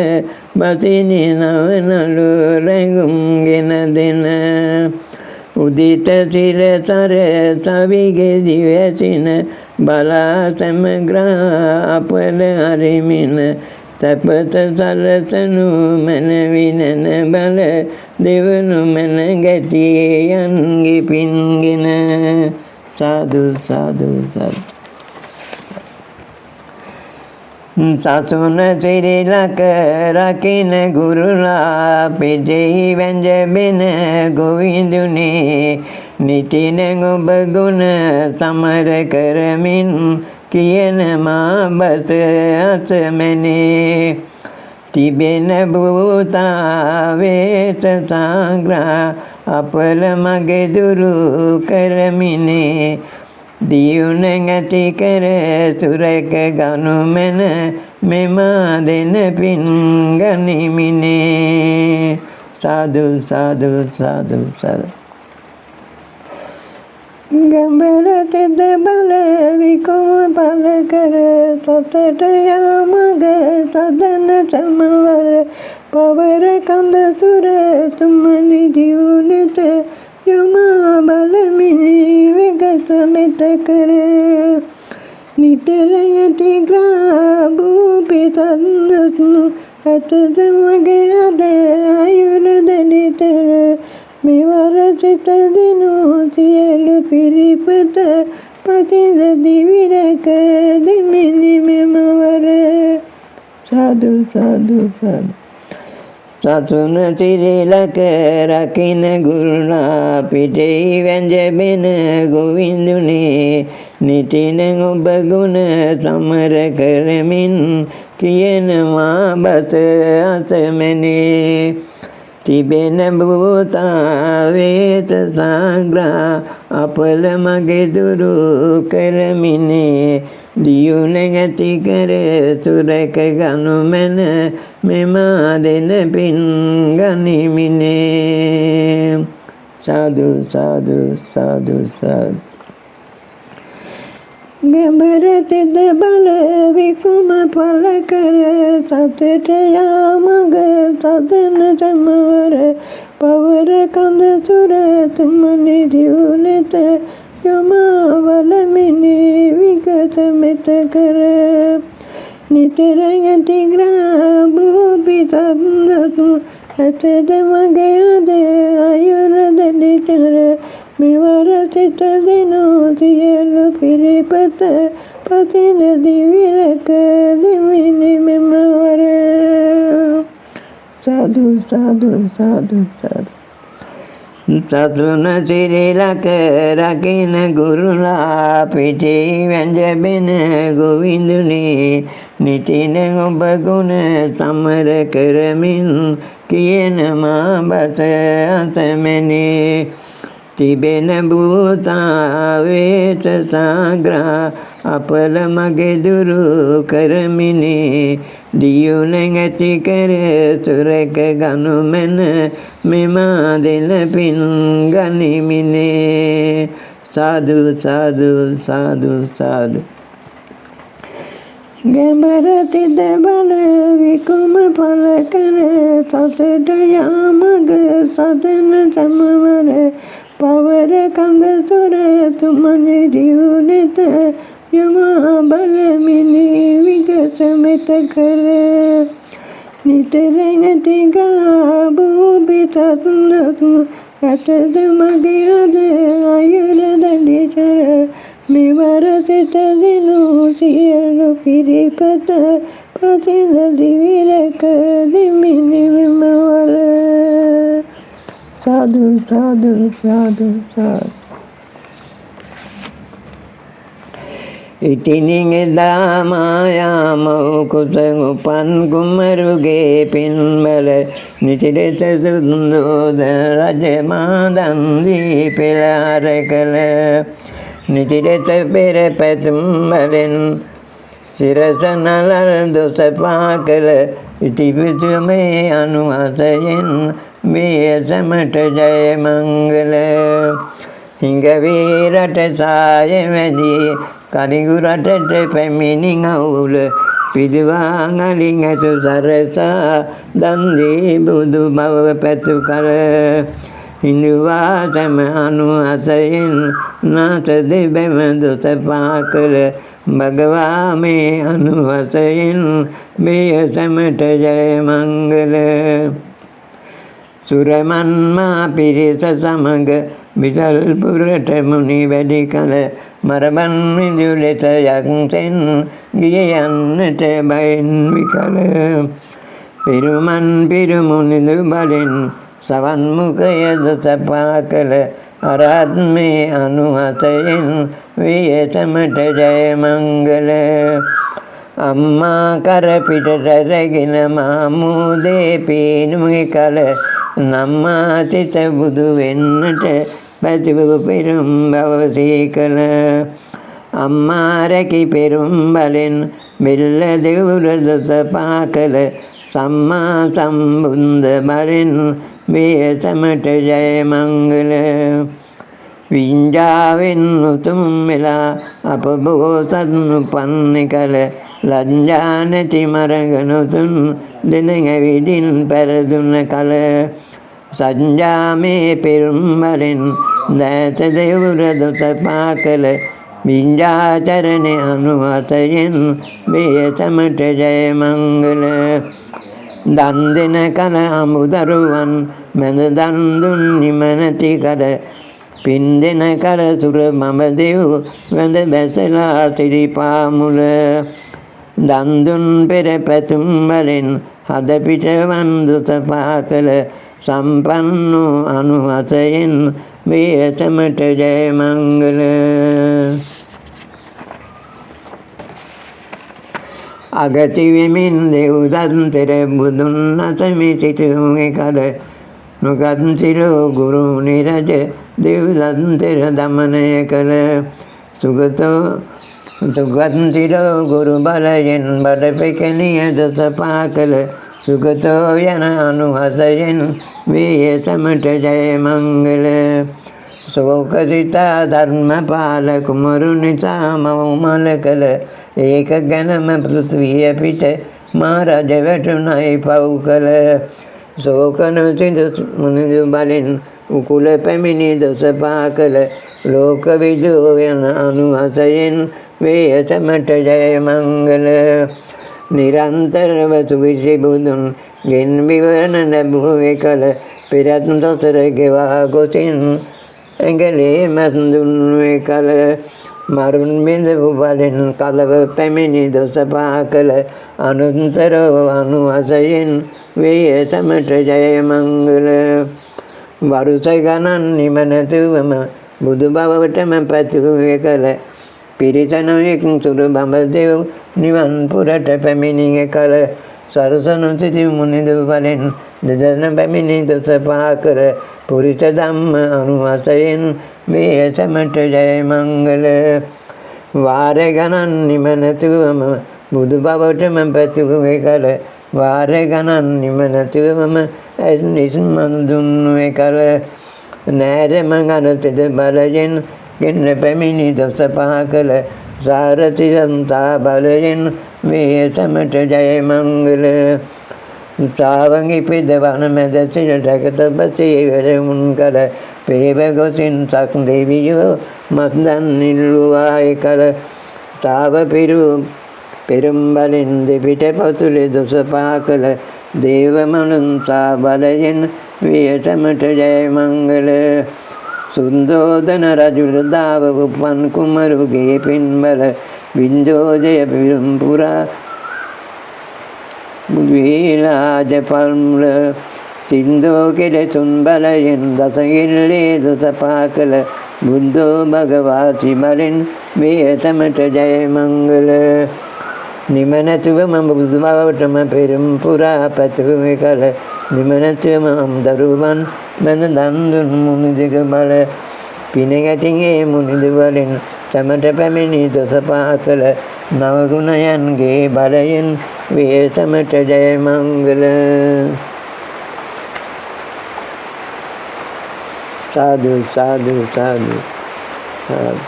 බසිනි නවනලු රැඟුම්ගෙන දෙන. උදිත සිරසර සවිගෙදි වැසින බලා සැමග්‍රා අපල අරිමින. තපත සලසනු මැනවිනන බල දෙවනු මැන ගැතියන්ගේ පින්ගෙන. සාදු සාදු සාදු. සසුන සිරිලක රකින ගුරුලා පිටෙහි වැඳබෙන ගොවිඳුනේ. නිතින ඔබ ගුණ සමර කරමින් කියන මාබස අසමනේ. තිබෙන භූතාවේත සංග්‍රහ අපල මගේ දුරු කරමිනේ. දියුණ ඇති කර සුරක ගනුමැන මෙමා දෙන පින් ගනිමිනේ. සාදු සාදු සාදු සාදු. ගම්බර තෙද බල විකුම පල කර සතට යාමග සදන සමවර පවර කඳ සුර සුමනි දියුනෙත යමා බලමිනි වෙගස මෙත කර. නිතර යති ග්‍රා භූපි සන්නස්නු ඇතද මගේ අද ආයුරද නිතර. මෙවර සිත දිනු සියලු පිරිපත පතිද දිවිරක දෙමිනි මෙමවර. සාදු සාදු සාදු. සසුන සිරිලක රකින ගුරුලා පිටෙහි වැඳබෙන ගොවිඳුනේ. නිතින ඔබ ගුණ සමර කරමින් කියනවා බස අසමනේ. තිබෙන භූතාවේත සංග්‍රහ අපල මගේ දුරු කරමිනේ. දියුණ ඇති කර සුරක ගනුමැන මෙමා දෙන පින් ගනිමිනේ. සාදු සාදු සාදු සාදු. ගඹර තෙද බල විකුම පල කර සතට යාමග සදන සමවර පවර කඳ සුර තුමනි දියුනෙත යමා වලමිනි විගත මෙත කර. නිතර යති ග්‍රා භූපි සන්නසු ඇතද මගේ අද ආයුරද නිතර. මෙවර සිත දිනු සියලු පිරිපත පතින දිවිරක දෙමිනි මෙමවර. සාදු සාදු සාදු සාදු. සසුන සිරිලක රකින ගුරුලා පිටෙහි වැඳබෙන ගොවිඳුනේ. නිතින ඔබ ගුණ සමර කරමින් කියනවා බස අසමනේ. තිබෙන භූතාවේත සංග්‍රහ අපල මගේ දුරු කරමිනේ. දියුණ ඇති කර සුරක ගනුමැන මෙමා දෙන පින් ගනිමිනේ. සාදු සාදු සාදු සාදු. ගැඹර තිද බල විකුම පල කර සසට යාමග සදන සමවර පවර වර කඳ සොර තුමනි දියුනෙත යමා බලමිනි විගසමෙත කර නිතරෙන් ඇතිගා බෝබිතත් ඇතද මගේ අද අයුර දඩිචර මෙවර සිත දිනු සියලු පිරිපත පතින දිවිලක දිමිනි විමවල සාදු සාදු සාදු සාදු. ඉතිනින් එදා මායාම කුසං උපන් කුමරුගේ පින්වල නිතිලෙස සුන්දෝද රජ මාදන් දී පෙළාර කළ නිතිලෙස පෙර පැතුම් වලින් සිරස නලල් දොස පා කළ ඉතිපිතුමේ අනුහසයෙන් මේ සමට ජය මංගල හිඟවී රට සාය මැදි කරිඟු රටට පැමිණි අවුල පිදුවාන් අලින් ඇතු සරසා දන් දී බුදු බව පැතු කල හිඳුවා සැම අනුහසයෙන් නාථ දෙබැම දොස පා කළ භගවා මේ අනුහසයෙන් මේ සැමට ජය මංගල සුරමන්මා පිරිස සමග විසල්පුරට මුනි වැඩි කල මරබන් විඳු ලෙස යක්සෙන් ගිය යන්නට බයෙන් විකල පිරුමන් පිරුමුනිදු බලෙන් සවන් මුඛය දසපා කළ අරහත් මේ අනුහසයෙන් විය සමට ජය මංගල අම්මා කර පිටට රැගෙන මාමුදේ පීනුයි කල නම්මා සිත බුදු වෙන්නට පැතිව පෙරුම් බව සීකල අම්මා රැකි පෙරුම් බලෙන් බෙල්ල දෙවුර දස පා කළ සම්මා සම්බුද්ධ බලෙන් මේ සමට ජය මංගල විඤ්ඤාවෙන් උතුම් වෙලා අප බෝසත් උපන්නේ කල ලජ්ජා නැති මරගනුතුන් දෙන ඇවිදින් පැරදුන කල සජ්ජාමේ පෙරුම් වලින් දෑත දෙවුර දොස පා කළ විඤ්ඤාචරණේ අනුහසයෙන් මේ සමට ජය මංගල දන් දෙන කල අමුදරුවන් මැද දන් දුන් නිමනති කල පින් දෙන කල සුර මම දෙව් වැඳ බැසලා සිරිපා මුල දන් දුන් පෙර පැතුම් වලින් හද පිට වන්දුත පා කළ සම්පන්නු අනුහසයෙන් මේ සමට ජය මංගල අගති වෙමින් දෙව්දන් තෙර බුදුන් අතමි සිටුගේ කල නොගත් සිරෝ ගුරු නිරජ දෙව්දන් තෙර දමනය කළ සුගතෝ සුගන්තිරෝ ගුරු බලයෙන් බඩ පෙකෙනිය දස පා කළ සුගතෝ යන අනුහසයෙන් මේ සමට ජය මංගල සෝකසිතා ධර්මපාල කුමරු නිසා මවමල කළ ඒක ගැනම පෘථිවිය පිට මා රජ වැටුණයි පව් කළ සෝකනුසිඳ මුනිදු බලෙන් උකුල පැමිණි දස පා කළ ලෝක විදෝ යන අනුහසයෙන් මේ සමට ජය මංගල නිරන්තරව සුවිසි බුදුන් ගෙන් විවරණ ලැබුවේ කල පෙරත් දොතර ගෙවා ගොසින් ඇඟලේ මැදුන් වේ කල මරුන් බිඳපු බලෙන් කලව පැමිණි දොස පා කළ අනුන්තරව අනුහසයෙන් වේ සමට ජය මංගල වරුස ගණන් නිමනතුවම බුදු බවටම පැතුවේ කළ පිරිසනොයෙක් සුර බඹදෙව් නිවන් පුරට පැමිණිය කල සරසනු සිටි මුනිදු බලෙන් දෙදෙන පැමිණි දොස පා කර පුරිස ධම්ම අනුහසයෙන් මේ සමට ජය මංගල වාර ගණන් නිමනතුවම බුදු බවටම පැතුවේ කල වාර ගණන් නිමනතුවම නිස්මඳුන් වේ කල නෑර මඟනතද බලයෙන් ගෙන්න පැමිණි දොස පා කළ සාරති සන්තා බලයෙන් මේ සමට ජය මංගල ශ්‍රාවකි පිදවන මැද සිට රැකත බසී වෙරමුන් කළ පේවගොසින් සක් දෙවියෝ මත්දන් නිල්ලුවායි කල තාව පෙරුම් බලින් දෙපිට පතුලේ දොස පහ කළ දේවමනුන්සා බලයෙන් වියටමට ජය මංගල. සුන්දෝදන රජුලදාව උපන් කුමරුගේ පින්බල වින්දෝදය පිරුම් පුරා බුදුවිලාජ පල්මුල සින්දෝ කෙලෙසුන් බලයෙන් දසගිල්ලේ දොස පහ කළ බුද්ධෝ භගවාති බලෙන් වියටමට ජය මංගල. නිම නැතුව මම බුදු බවටම පෙරම් පුරා පැතුමි කල නිම නැතුව මම දරුවන් බඳ දන් දුන් මුනිදිග බල පින ගැටිගේ මුනිද වලින් සමට පැමිණි දොස පහ කළ නවගුණයන්ගේ බලයෙන් වියටමට ජය මංගල. සාදු සාදු සාදු සාදු.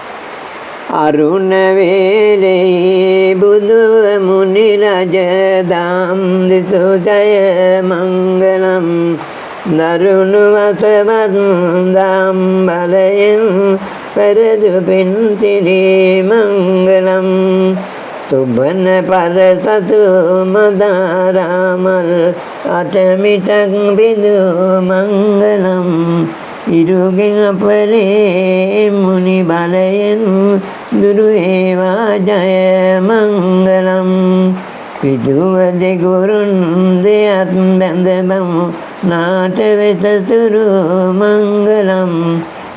අරුණ වේලේ බුදු මුනි රජ දාම් දිසු ජය මංගලම්. දරුණු වසවත් දාම් බලයෙන් පෙරදු පින් සිරි මංගලම්. සුබන පරසතු මදාරාමල් අටමිටක් බිදු මංගලම්. ඉරුගෙන් අපරේ මුනි බලයෙන් දුරු ඒවා ජය මංගලම්. පිටුව දෙගුරුන් දෙයත් බැඳබමු නාට වෙත සුරු මංගලම්.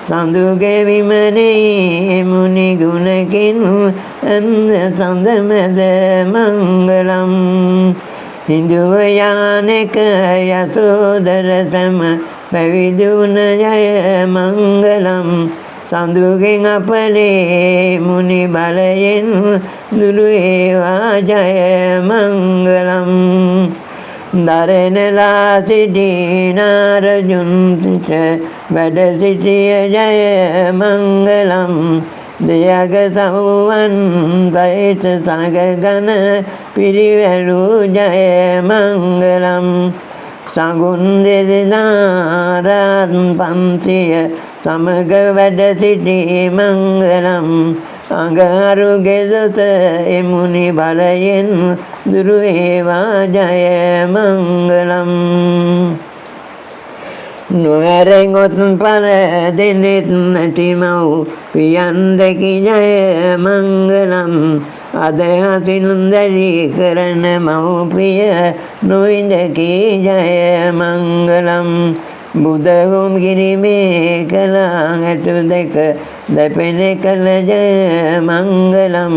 සඳුගේ විමනේ මුනි ගුණකින් ඇන්ද සඳ මැද මංගලම්. හිඳුව යානෙක යසෝදර සම පැවිදුන ජය මංගලම්. සඳුගෙන් අපලේ මුනි බලයෙන් දුරු ඒවා ජය මංගලම්. දරණලා සිටි නාරජුන්ට වැඩ සිටිය ජය මංගලම්. දෙයග සමුවන් සහිත සගගන පිරිවැළු ජය මංගලම්. සඟුන් දෙදෙනාරත් පන්සිය සමග වැඩ සිටි මංගලම්. අඟහරු ගෙදොත එමුනි බලයෙන් දුරු ඒවා ජය මංගලම්. නොහැරෙන්ගොත් පල දෙනෙත් නැතිමව් පියන් දැකි ජය මංගලම්. අදහසින් දැරි කරන මව්පිය නොවිඳකී ජය මංගලම්. බුදහුම් කිරිමේ කලා ඇටු දෙක දැපෙන කළ ජය මංගලම්.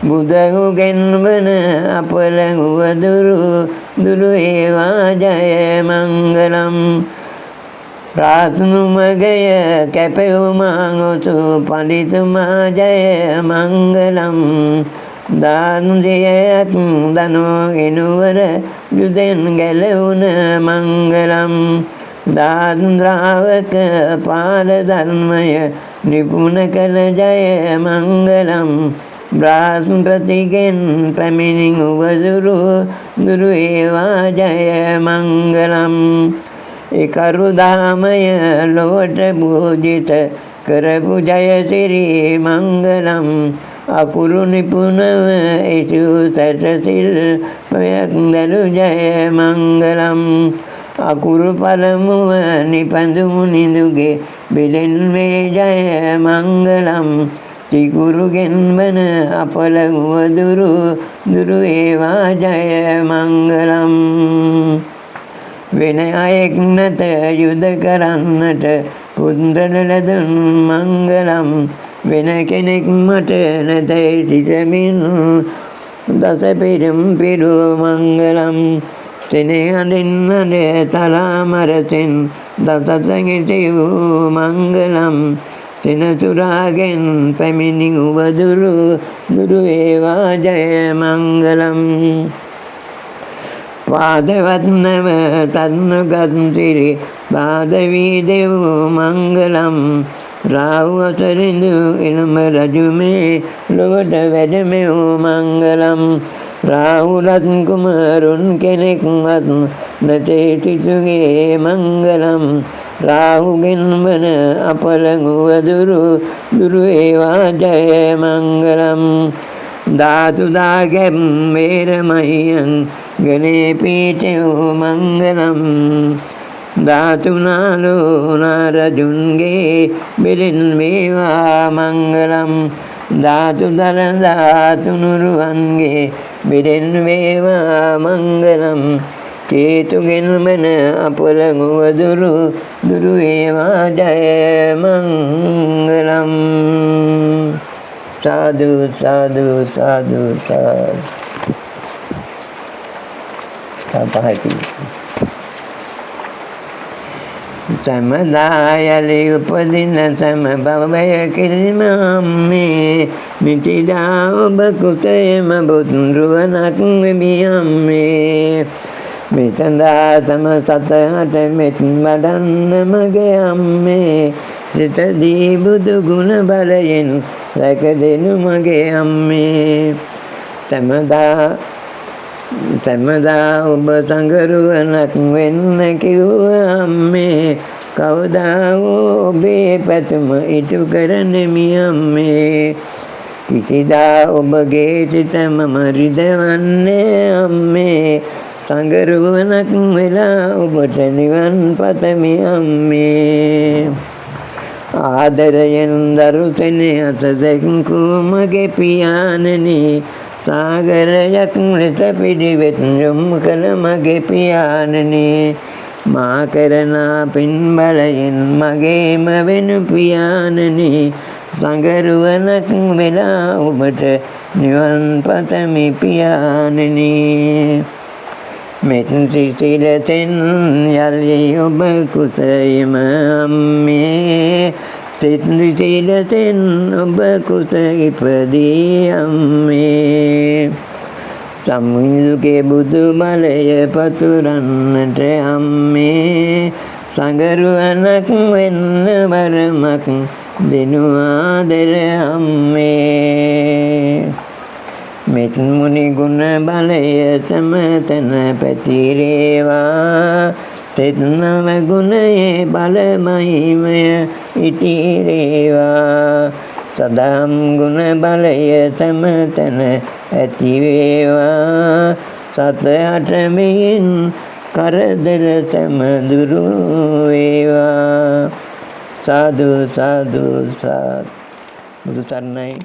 බුදහු ගෙන්වන අපලඟුව දුරු ඒවා ජය මංගලම්. රාත්නුමගය කැපෙවුමාගොතු පඬිතුමා ජය මංගලම්. දානුදියත් දනෝගෙනුවර යුදෙන් ගැලවුන මංගලම්. දාන්ද්‍රාවක පාල ධර්මය නිපුණ කළ ජය මංගලම්. බ්‍රාහ්මපතිගෙන් පැමිණි උවදුරු දුරු ඒවා ජය මංගලම්. එකරු දාමය ලොවට පූජිත කරපු ජයසිරි මංගලම්. අකුරු නිපුණව එසූ සැටසිල් පයක් දැරු ජය මංගලම්. අකුරු පළමුව නිපැඳුමු නිදුගේ බෙලෙන් වේ ජය මංගලම්. තිකුරු ගෙන්වන අපලඟුව දුරු ඒවා ජය මංගලම්. වෙන අයෙක් නැත යුද කරන්නට පුන්දර ලැදුන් මංගලම්. වෙන කෙනෙක් මට නැතැයි සිතමින් දස පිරම් පිරු මංගලම්. සෙනෙහඬින් තලාමරසෙන් දසසඟිති වූ මංගලම්. සෙනසුරාගෙන් පැමිණි දුරු ඒවා ජය මංගලම්. පාදවත්නව තත්නුගත් සිරි පාදවී දෙවූ මංගලම්. රාහු අසරිඳු එළම රජුමේ ලොවට වැඩමෙවූ මංගලම්. රාහුලත් කුමරුන් කෙනෙක්වත් නැතේ සිසුගේ මංගලම්. රාහුගෙන් වන අපලඟුව දුරු වේවා ජය මංගලම්. ධාතුදාගැම් වේරමහියන් ගනේ පීඨයෝ මංගලම්. ධාතුනාලෝ නාරජුන්ගේ බෙලෙන් වේවා මංගලම්. ධාතු දරදා තුනුරුවන්ගේ බෙලෙන් වේවා මංගලම්. කේතුගෙන් වන අපලඟුව දුරු වේවා ජය මංගලම්. සාදු සාදු සාදු සාදු. සමදා යලි උපදින සම භවය කිරිම අම්මේ. මිටිදා ඔබ කුසයම බුදුරුවනක් වෙමි අම්මේ. මෙතඳා තම සතහට මෙත් වඩන්න මගේ අම්මේ. සිතදී බුදු ගුණ බලයෙන් රැක දෙනු මගේ අම්මේ. තැමදා ඔබ සංගරුවනක් වෙන්න කිව්ව අම්මේ. කවදා ඔබේ පැතුම ඉටු කරනෙමි අම්මේ. කිසිදා ඔබගේ සිතම රිදවන්නේ අම්මේ. සංගරුවනක් වෙලා ඔබට නිවන් පතමි අම්මේ. ආදරයෙන් දරුතෙනේ අත දැක්කූ මගේ පියාණනි. සාගරයක් ලෙස පිළිවෙත් යොම් කළ මගේ පියාණනි. මා කරනා පින් බලයෙන් මගේම වෙනු පියාණනි. සංගරුවනක් වෙලා ඔබට නිවන් පතමි පියාණනි. මෙත් සිසිලතෙන් යලි ඔබ කුසයම අම්මේ. සිත් සිසිලතෙන් ඔබ කුස ඉපදී අම්මේ. සම්මුදුගේ බුදු බලය පතුරන්නට අම්මේ. සංගරුවනක් වෙන්න වරමක් දෙනු ආදර අම්මේ. මෙත් මුනි ගුණ බලය සමතන පැතිරේවා. තෙත් නව ගුණයේ බලමහිමය ඉතිරේවා. සදාම් ගුණ බලය සමතන ඇතිවේවා. සත අටමයෙන් කරදර සම දුරු වේවා. සාදු සාදු සාදු. බුදු සරණයි.